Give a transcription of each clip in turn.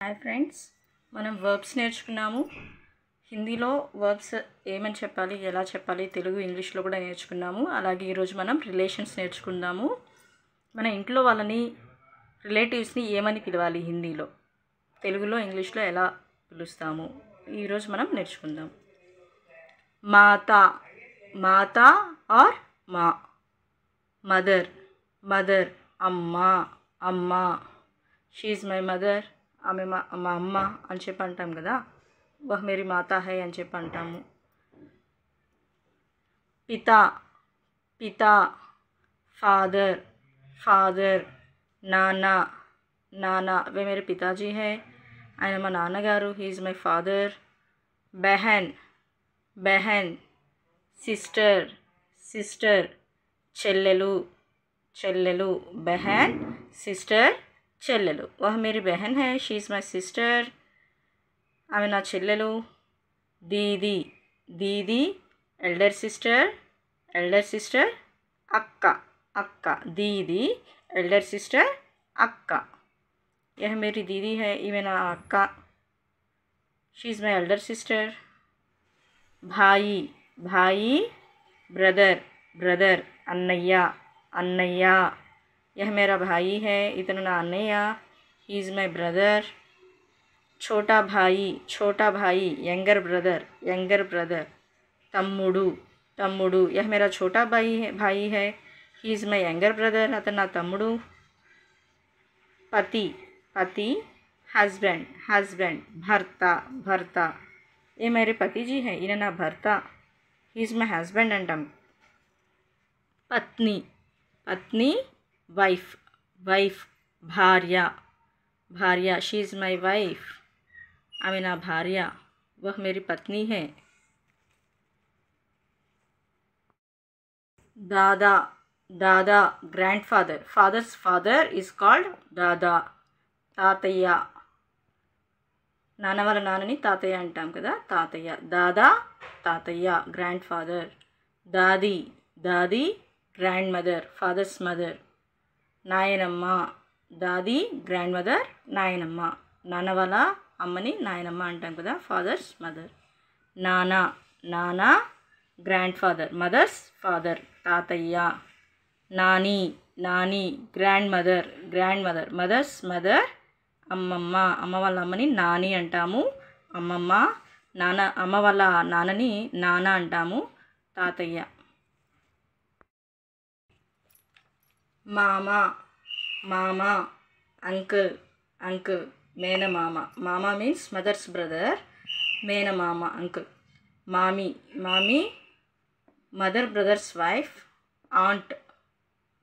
Hi friends, మనం verbs నేర్చుకున్నాము. హిందీలో వర్బ్స్ ఏమని చెప్పాలి, ఎలా చెప్పాలి, తెలుగు ఇంగ్లీష్లో కూడా నేర్చుకున్నాము. అలాగే ఈరోజు మనం రిలేషన్స్ నేర్చుకుందాము. మన ఇంట్లో వాళ్ళని, రిలేటివ్స్ని ఏమని పిలవాలి హిందీలో, తెలుగులో ఇంగ్లీష్లో ఎలా పిలుస్తాము ఈరోజు మనం నేర్చుకుందాం. మాతా, మాతా ఆర్ మా. మదర్, మదర్ అమ్మ, అమ్మ. షీ ఈజ్ మై మదర్, ఆమె మా అమ్మ అని చెప్పి అంటాం కదా. వహ్ మేరీ మాతా హై అని చెప్పి అంటాము. పితా, పితా ఫాదర్, ఫాదర్. నానా, నానా వే మేరే పితాజీ హై, ఆయన మా నాన్నగారు, హీ ఈజ్ మై ఫాదర్. బెహన్, బెహన్. Sister, sister. చెల్లెలు, చెల్లెలు. బెహన్, సిస్టర్, చెల్లెలు. వహ్ మేరీ బెహన్ హై, షీ ఈజ్ మై సిస్టర్, ఆమె నా చెల్లెలు. దీది, దీది. Elder sister, elder sister. అక్క, అక్క. దీది, ఎల్డర్ సిస్టర్, అక్క. యహ్ మేరీ దీది హై, ఈమె నా అక్క, she is my elder sister. భాయి, భాయి. Brother, brother. అన్నయ్య, అన్నయ్య. यह मेरा भाई है, इतना ना अన్నయ్య, ही इज़ माई ब्रदर. छोटा भाई, छोटा भाई. Younger brother, younger brother. तम्मुडू, तम्मुडू. यह मेरा छोटा भाई है, he is my younger brother, अतन ना तम्मुडू. पति, पति. Husband, husband. भर्ता, भर्ता. ये मेरे पति जी हैं, इन्हें ना भर्ता, ही इज़ माई हस्बैंड अंटाम. पत्नी, पत्नी. Wife, wife. భార్య, భార్య. షీ ఈజ్ మై వైఫ్, ఆమె నా భార్య, వహ్ మేరీ పత్ని హై. దాదా, దాదా. Grandfather, father's father is called దాదా. తాతయ్య, నాన్న వాళ్ళ నాన్నని తాతయ్య అంటాం కదా, తాతయ్య. దాదా, తాతయ్య, గ్రాండ్ ఫాదర్. దాది, దాది. Grand mother, fathers mother. నాయనమ్మ, దాది. గ్రాండ్ మదర్, నాయనమ్మ. నాన్న వాళ్ళ అమ్మని నాయనమ్మ అంటాం కదా, ఫాదర్స్ మదర్. నానా, నానా. గ్రాండ్ ఫాదర్, మదర్స్ ఫాదర్, తాతయ్య. నాని, నాని. Grand mother, grand mother, mothers mother, అమ్మమ్మ. అమ్మ వాళ్ళ అమ్మని నాని అంటాము, అమ్మమ్మ. నాన్న, అమ్మ వాళ్ళ నాన్నని నాన్న అంటాము, తాతయ్య. మామ, మామ. Uncle, uncle. మేనమామ. మామ మీన్స్ మదర్స్ బ్రదర్, మేనమామ అంకుల్. మామి, మామి. Mother brother's wife. ఆంట్,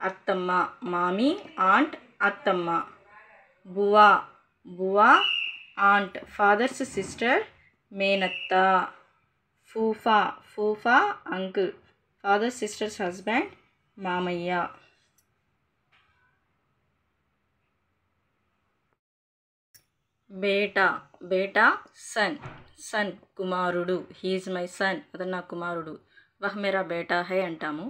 అత్తమ్మ. మామి, ఆంట్, అత్తమ్మ. బువా, బువా. ఆంట్, ఫాదర్స్ సిస్టర్, మేనత్త. ఫూఫా, ఫూఫా. అంకుల్, ఫాదర్స్ సిస్టర్స్ హస్బెండ్, మామయ్య. బేటా, బేటా. Son, son. కుమారుడు, హీ ఈజ్ మై సన్, అతను నా కుమారుడు, వహ్ మేరా బేటా హై అంటాము.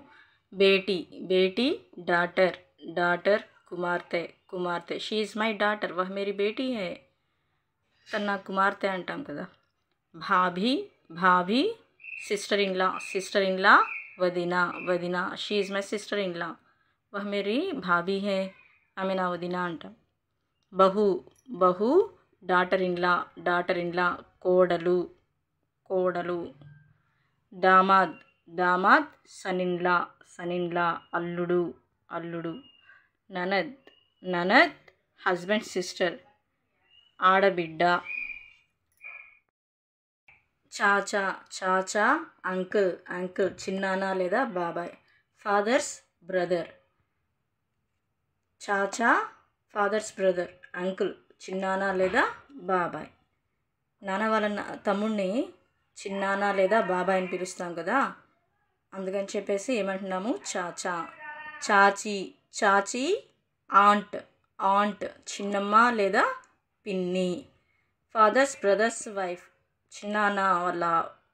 బేటీ, బేటీ. Daughter, daughter. కుమార్తె, కుమార్తె. షీ ఈజ్ మై డాటర్, వహ్ మేరీ బేటీ హై, తను నా కుమార్తె అంటాం కదా. భాభీ, భాభీ. Sister in law, sister in law. వదిన, వదిన. She is my sister in law, వహ్ Mary భాభీ హై, ఆమె నా వదిన అంటాం. బహు, బహు. Daughter in law, daughter in law. కోడలు, కోడలు. దామాద్, దామాద్. Son in law, son in law. అల్లుడు, అల్లుడు. ననద్, ననద్. హస్బెండ్ సిస్టర్, ఆడబిడ్డ. చాచా, చాచా. Uncle, uncle. చిన్నాన్న లేదా బాబాయ్, ఫాదర్స్ బ్రదర్. చాచా, ఫాదర్స్ బ్రదర్. అంకుల్, చిన్నాన్న లేదా బాబాయ్. నాన్న వాళ్ళ తమ్ముడిని చిన్నాన్న లేదా బాబాయ్ అని పిలుస్తాం కదా, అందుకని చెప్పేసి ఏమంటున్నాము, చాచా. చాచి, చాచి. Aunt, aunt. చిన్నమ్మ లేదా పిన్ని. ఫాదర్స్ బ్రదర్స్ వైఫ్, చిన్నాన్న వాళ్ళ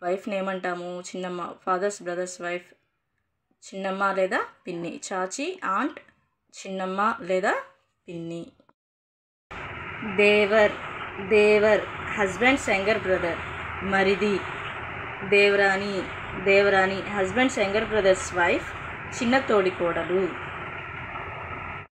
వైఫ్ని ఏమంటాము, చిన్నమ్మ. ఫాదర్స్ బ్రదర్స్ వైఫ్, చిన్నమ్మ లేదా పిన్ని. చాచి, ఆంట్, చిన్నమ్మ లేదా పిన్ని. దేవర్, దేవర్ హస్బెండ్స్ యంగర్ బ్రదర్, మరిది. దేవరాని హస్బెండ్స్ యంగర్ బ్రదర్స్ వైఫ్, చిన్న తోడికోడలు.